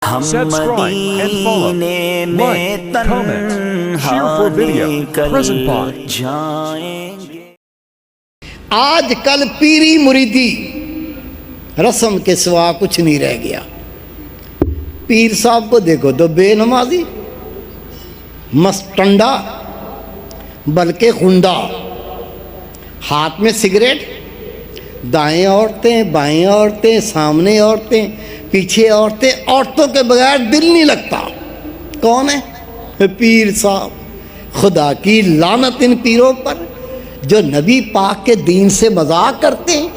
Subscribe and follow. Like, comment, share for video. Present by. آج کل پیری مریدی رسم کے سوا کچھ نہیں رہ گیا. پیر صاحب کو دیکھو تو بے نمازی، مستنڈا بلکہ خنڈا، ہاتھ میں سگریٹ، دائیں عورتیں بائیں عورتیں، سامنے عورتیں پیچھے عورتیں، عورتوں کے بغیر دل نہیں لگتا. کون ہے؟ پیر صاحب. خدا کی لعنت ان پیروں پر جو نبی پاک کے دین سے مذاق کرتے ہیں.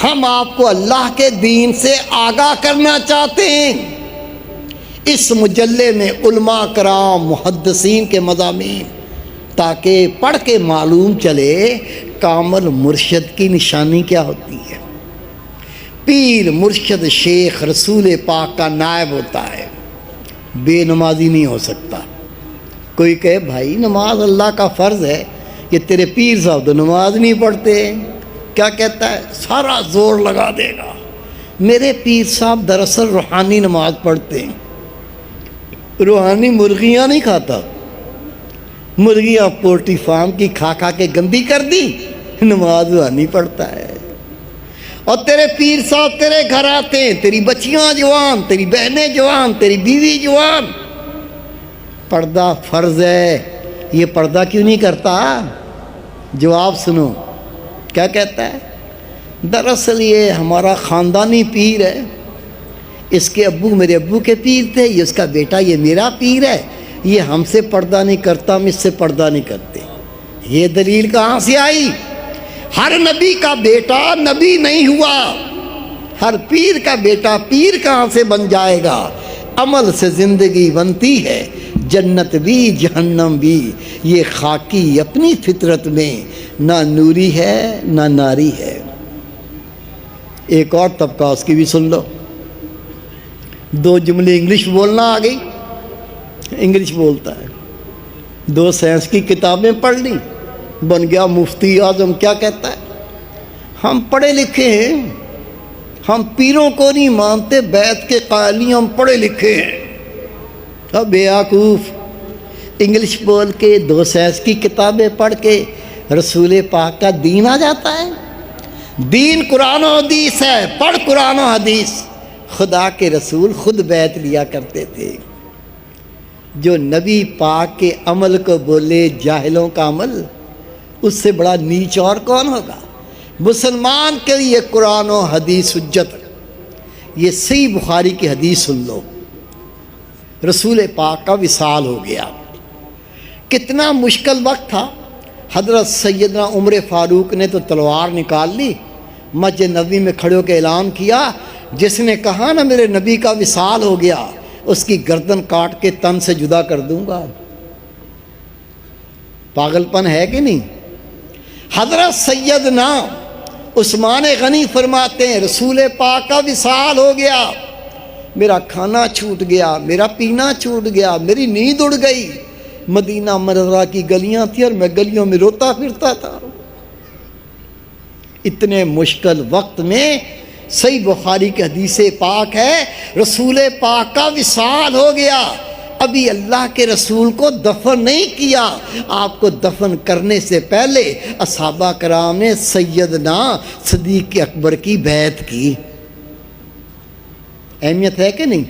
ہم آپ کو اللہ کے دین سے آگاہ کرنا چاہتے ہیں. اس مجلے میں علماء کرام محدثین کے مضامین، تاکہ پڑھ کے معلوم چلے کامل مرشد کی نشانی کیا ہوتی ہے. پیر مرشد شیخ رسول پاک کا نائب ہوتا ہے، بے نمازی نہیں ہو سکتا. کوئی کہے بھائی نماز اللہ کا فرض ہے، کہ تیرے پیر صاحب تو نماز نہیں پڑھتے. کیا کہتا ہے؟ سارا زور لگا دے گا. میرے پیر صاحب دراصل روحانی نماز پڑھتے ہیں. روحانی مرغیاں نہیں کھاتا، مرغیاں پولٹری فارم کی کھا کھا کے گندی کر دی، نماز روحانی پڑھتا ہے. اور تیرے پیر صاحب تیرے گھر آتے ہیں، تیری بچیاں جوان، تیری بہنیں جوان، تیری بیوی جوان. پردہ فرض ہے، یہ پردہ کیوں نہیں کرتا؟ جواب سنو کیا کہتا ہے. دراصل یہ ہمارا خاندانی پیر ہے، اس کے ابو میرے ابو کے پیر تھے، یہ اس کا بیٹا یہ میرا پیر ہے، یہ ہم سے پردہ نہیں کرتا، ہم اس سے پردہ نہیں کرتے. یہ دلیل کہاں سے آئی؟ ہر نبی کا بیٹا نبی نہیں ہوا، ہر پیر کا بیٹا پیر کہاں سے بن جائے گا؟ عمل سے زندگی بنتی ہے، جنت بھی جہنم بھی. یہ خاکی اپنی فطرت میں نہ نوری ہے نہ ناری ہے. ایک اور طبقہ اس کی بھی سن لو. دو جملے انگلش بولنا آ گئی، انگلش بولتا ہے. دو سائنس کی کتابیں پڑھ لی، بن گیا مفتی اعظم. کیا کہتا ہے؟ ہم پڑھے لکھے ہیں، ہم پیروں کو نہیں مانتے، بیت کے قائلین ہم پڑھے لکھے ہیں. اب بیوقوف، انگلش بول کے دو سائنس کی کتابیں پڑھ کے رسول پاک کا دین آ جاتا ہے. دین قرآن و حدیث ہے، پڑھ قرآن و حدیث. خدا کے رسول خود بیعت لیا کرتے تھے. جو نبی پاک کے عمل کو بولے جاہلوں کا عمل، اس سے بڑا نیچ اور کون ہوگا؟ مسلمان کے لیے قرآن و حدیث حجت. یہ صحیح بخاری کی حدیث سن لو. رسول پاک کا وصال ہو گیا. کتنا مشکل وقت تھا. حضرت سیدنا عمر فاروق نے تو تلوار نکال لی، مسجد نبوی میں کھڑے ہو کے اعلان کیا، جس نے کہا نا میرے نبی کا وصال ہو گیا، اس کی گردن کاٹ کے تن سے جدا کر دوں گا. پاگل پن ہے کہ نہیں؟ حضرت سیدنا عثمان غنی فرماتے ہیں رسول پاک کا وصال ہو گیا، میرا کھانا چھوٹ گیا، میرا پینا چھوٹ گیا، میری نیند اڑ گئی. مدینہ منورہ کی گلیاں تھیں اور میں گلیوں میں روتا پھرتا تھا. اتنے مشکل وقت میں صحیح بخاری کی حدیث پاک ہے رسول پاک کا وصال ہو گیا. ابھی اللہ کے رسول کو دفن نہیں کیا. آپ کو دفن کرنے سے پہلے اصحابہ کرام نے سیدنا صدیق اکبر کی بیعت کی. اہمیت ہے کہ نہیں؟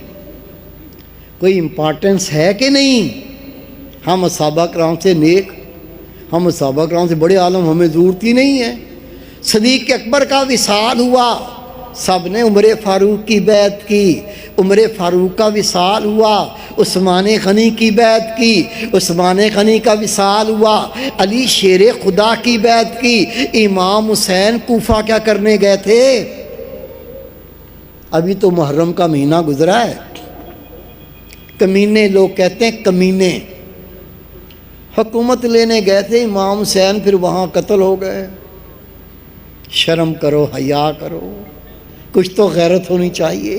کوئی امپورٹنس ہے کہ نہیں؟ ہم صحابہ کرام سے نیک، ہم صحابہ کرام سے بڑے عالم، ہمیں ضرورت ہی نہیں ہے. صدیق اکبر کا وصال ہوا، سب نے عمر فاروق کی بیعت کی. عمر فاروق کا وصال ہوا، عثمان غنی کی بیعت کی. عثمان غنی کا وصال ہوا، علی شیر خدا کی بیعت کی. امام حسین کوفہ کیا کرنے گئے تھے؟ ابھی تو محرم کا مہینہ گزرا ہے. کمینے لوگ کہتے ہیں کمینے. حکومت لینے گئے تھے امام حسین، پھر وہاں قتل ہو گئے. شرم کرو، حیا کرو، کچھ تو غیرت ہونی چاہیے.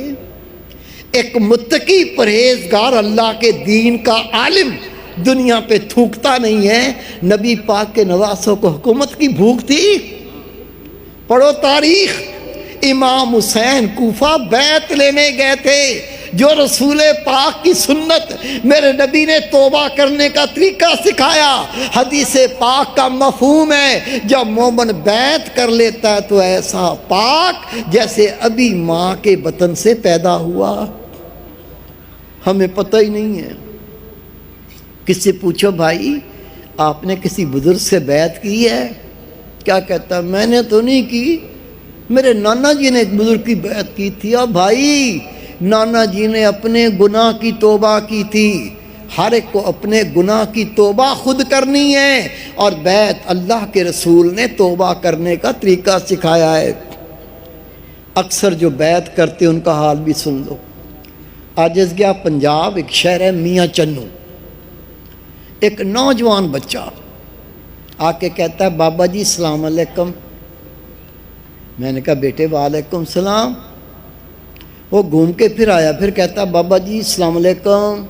ایک متقی پرہیزگار اللہ کے دین کا عالم دنیا پہ تھوکتا نہیں ہے. نبی پاک کے نواسوں کو حکومت کی بھوک تھی. پڑھو تاریخ. امام حسین کوفہ بیعت لینے گئے تھے. جو رسول پاک کی سنت، میرے نبی نے توبہ کرنے کا طریقہ سکھایا۔ حدیث پاک کا مفہوم ہے جب مومن بیعت کر لیتا ہے تو ایسا پاک جیسے ابھی ماں کے بطن سے پیدا ہوا۔ ہمیں پتہ ہی نہیں ہے۔ کس سے پوچھو بھائی آپ نے کسی بزرگ سے بیعت کی ہے؟ کیا کہتا میں نے تو نہیں کی، میرے نانا جی نے ایک بزرگ کی بیعت کی تھی۔ اب بھائی نانا جی نے اپنے گناہ کی توبہ کی تھی، ہر ایک کو اپنے گناہ کی توبہ خود کرنی ہے، اور بیعت اللہ کے رسول نے توبہ کرنے کا طریقہ سکھایا ہے۔ اکثر جو بیعت کرتے ان کا حال بھی سن لو۔ آج اس گیا پنجاب ایک شہر ہے میاں چنو، ایک نوجوان بچہ آ کے کہتا ہے بابا جی السلام علیکم۔ میں نے کہا بیٹے وعلیکم السلام۔ وہ گھوم کے پھر آیا، پھر کہتا بابا جی السلام علیکم۔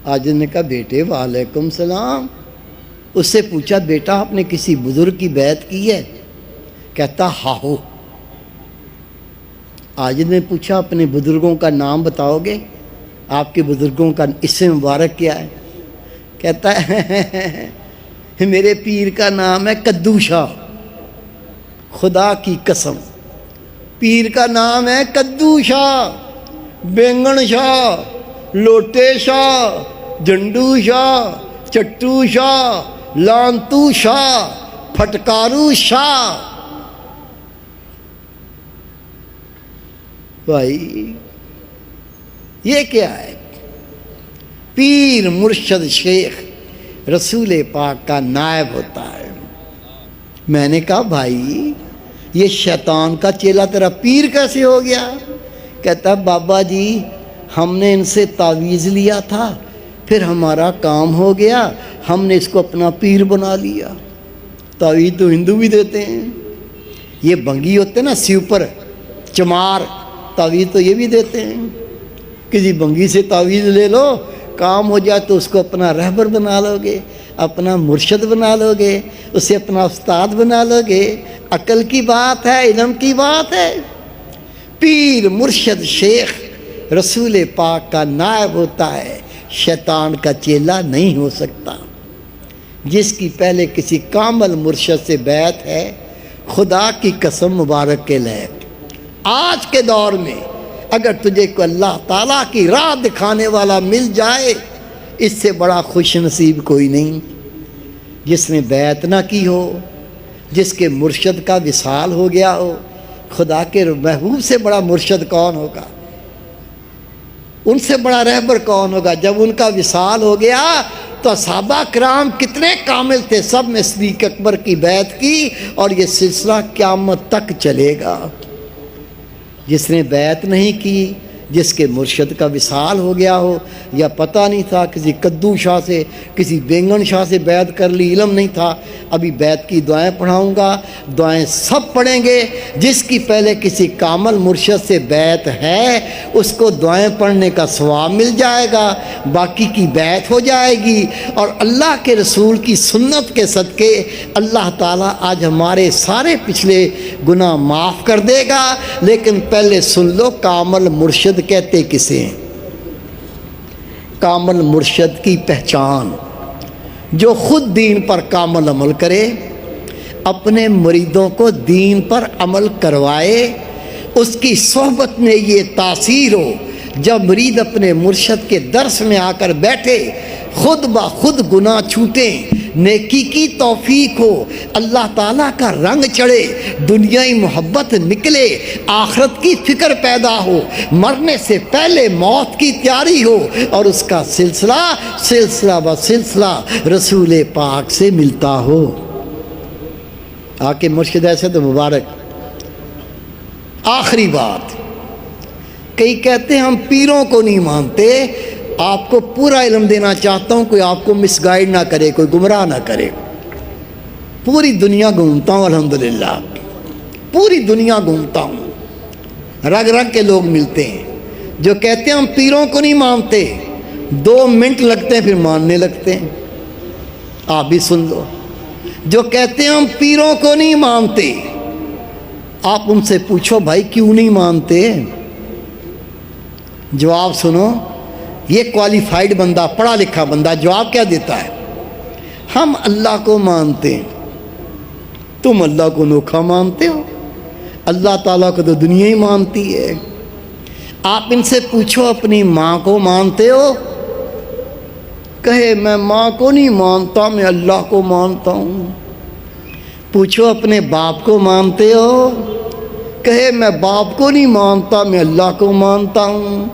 آج نے کہا بیٹے وعلیکم السلام۔ اس سے پوچھا بیٹا آپ نے کسی بزرگ کی بیعت کی ہے؟ کہتا ہاں ہو۔ آج نے پوچھا اپنے بزرگوں کا نام بتاؤ گے، آپ کے بزرگوں کا اسم مبارک کیا ہے؟ کہتا ہے میرے پیر کا نام ہے کدو شاہ۔ خدا کی قسم پیر کا نام ہے کدو شاہ، بینگن شاہ، لوٹے شاہ، جھنڈو شاہ، چٹو شاہ، لانتو شاہ، پھٹکارو شاہ۔ بھائی یہ کیا ہے؟ پیر مرشد شیخ رسول پاک کا نائب ہوتا ہے۔ میں نے کہا بھائی یہ شیطان کا چیلا تیرا پیر کیسے ہو گیا؟ کہتا بابا جی ہم نے ان سے تعویذ لیا تھا، پھر ہمارا کام ہو گیا، ہم نے اس کو اپنا پیر بنا لیا۔ تعویذ تو ہندو بھی دیتے ہیں، یہ بنگی ہوتے نا سیوپر چمار، تعویذ تو یہ بھی دیتے ہیں۔ کسی بنگی سے تعویذ لے لو، کام ہو جائے تو اس کو اپنا رہبر بنا لو گے، اپنا مرشد بنا لو گے، اسے اپنا استاد بنا لو گے۔ عقل کی بات ہے، علم کی بات ہے۔ پیر مرشد شیخ رسول پاک کا نائب ہوتا ہے، شیطان کا چیلا نہیں ہو سکتا۔ جس کی پہلے کسی کامل مرشد سے بیعت ہے، خدا کی قسم مبارک کے لائق۔ آج کے دور میں اگر تجھے کو اللہ تعالیٰ کی راہ دکھانے والا مل جائے، اس سے بڑا خوش نصیب کوئی نہیں۔ جس نے بیعت نہ کی ہو، جس کے مرشد کا وصال ہو گیا ہو، خدا کے محبوب سے بڑا مرشد کون ہوگا؟ ان سے بڑا رہبر کون ہوگا؟ جب ان کا وصال ہو گیا تو صحابہ کرام کتنے کامل تھے، سب نے صدیق اکبر کی بیعت کی، اور یہ سلسلہ قیامت تک چلے گا۔ جس نے بیعت نہیں کی، جس کے مرشد کا وصال ہو گیا ہو، یا پتہ نہیں تھا، کسی کدو شاہ سے کسی بینگن شاہ سے بیعت کر لی، علم نہیں تھا، ابھی بیعت کی دعائیں پڑھاؤں گا، دعائیں سب پڑھیں گے۔ جس کی پہلے کسی کامل مرشد سے بیعت ہے اس کو دعائیں پڑھنے کا ثواب مل جائے گا، باقی کی بیعت ہو جائے گی، اور اللہ کے رسول کی سنت کے صدقے اللہ تعالیٰ آج ہمارے سارے پچھلے گناہ معاف کر دے گا۔ لیکن پہلے سن لو کامل مرشد کہتے کسے ہیں؟ کامل مرشد کی پہچان جو خود دین پر کامل عمل کرے، اپنے مریدوں کو دین پر عمل کروائے، اس کی صحبت میں یہ تاثیر ہو، جب مرید اپنے مرشد کے درس میں آ کر بیٹھے خود بخود گناہ چھوٹیں، نیکی کی توفیق ہو، اللہ تعالیٰ کا رنگ چڑھے، دنیائی محبت نکلے، آخرت کی فکر پیدا ہو، مرنے سے پہلے موت کی تیاری ہو، اور اس کا سلسلہ بہ سلسلہ رسول پاک سے ملتا ہو۔ آکے مرشد ایسے تو مبارک۔ آخری بات، کئی کہتے ہیں ہم پیروں کو نہیں مانتے۔ آپ کو پورا علم دینا چاہتا ہوں، کوئی آپ کو مس گائیڈ نہ کرے، کوئی گمراہ نہ کرے۔ پوری دنیا گھومتا ہوں الحمدللہ، پوری دنیا گھومتا ہوں، رگ رگ کے لوگ ملتے ہیں جو کہتے ہیں ہم پیروں کو نہیں مانتے، 2 منٹ لگتے ہیں پھر ماننے لگتے ہیں۔ آپ بھی سن لو، جو کہتے ہیں ہم پیروں کو نہیں مانتے، آپ ان سے پوچھو بھائی کیوں نہیں مانتے؟ جواب سنو، یہ کوالیفائڈ بندہ، پڑھا لکھا بندہ جواب کیا دیتا ہے؟ ہم اللہ کو مانتے ہیں، تم اللہ کو نوکھا مانتے ہو، اللہ تعالیٰ کو تو دنیا ہی مانتی ہے۔ آپ ان سے پوچھو اپنی ماں کو مانتے ہو؟ کہے میں ماں کو نہیں مانتا، میں اللہ کو مانتا ہوں۔ پوچھو اپنے باپ کو مانتے ہو؟ کہے میں باپ کو نہیں مانتا، میں اللہ کو مانتا ہوں۔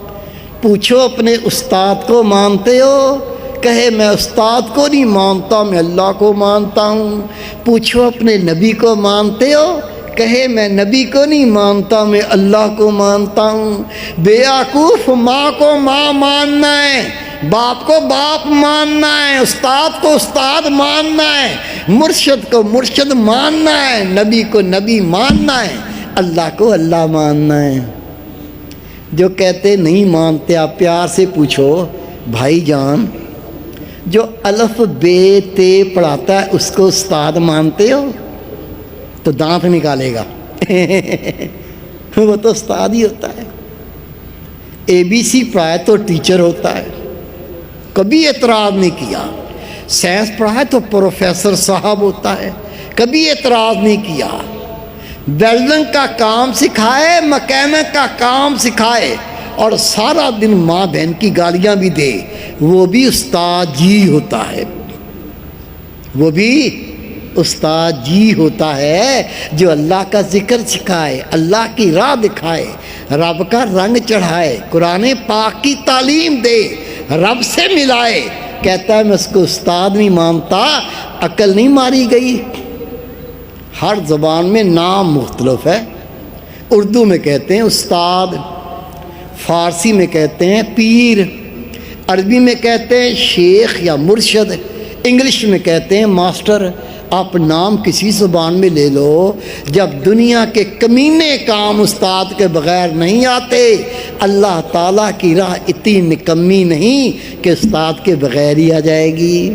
پوچھو اپنے استاد کو مانتے ہو؟ کہے میں استاد کو نہیں مانتا، میں اللہ کو مانتا ہوں۔ پوچھو اپنے نبی کو مانتے ہو؟ کہے میں نبی کو نہیں مانتا، میں اللہ کو مانتا ہوں۔ بیوقوف، ماں کو ماں ماننا ہے، باپ کو باپ ماننا ہے، استاد کو استاد ماننا ہے، مرشد کو مرشد ماننا ہے، نبی کو نبی ماننا ہے، اللہ کو اللہ ماننا ہے۔ جو کہتے نہیں مانتے، آپ پیار سے پوچھو بھائی جان، جو الف بے تے پڑھاتا ہے اس کو استاد مانتے ہو؟ تو دانت نکالے گا وہ تو استاد ہی ہوتا ہے۔ اے بی سی پڑھائے تو ٹیچر ہوتا ہے، کبھی اعتراض نہیں کیا۔ سائنس پڑھائے تو پروفیسر صاحب ہوتا ہے، کبھی اعتراض نہیں کیا۔ ویلڈنگ کا کام سکھائے، مکینک کا کام سکھائے، اور سارا دن ماں بہن کی گالیاں بھی دے، وہ بھی استاد جی ہوتا ہے، وہ بھی استاد جی ہوتا ہے، جو اللہ کا ذکر سکھائے، اللہ کی راہ دکھائے، رب کا رنگ چڑھائے، قرآن پاک کی تعلیم دے، رب سے ملائے۔ کہتا ہے میں اس کو استاد نہیں مانتا، عقل نہیں ماری گئی۔ ہر زبان میں نام مختلف ہے، اردو میں کہتے ہیں استاد، فارسی میں کہتے ہیں پیر، عربی میں کہتے ہیں شیخ یا مرشد، انگلش میں کہتے ہیں ماسٹر۔ آپ نام کسی زبان میں لے لو، جب دنیا کے کمینے کام استاد کے بغیر نہیں آتے، اللہ تعالیٰ کی راہ اتنی نکمی نہیں کہ استاد کے بغیر ہی آ جائے گی۔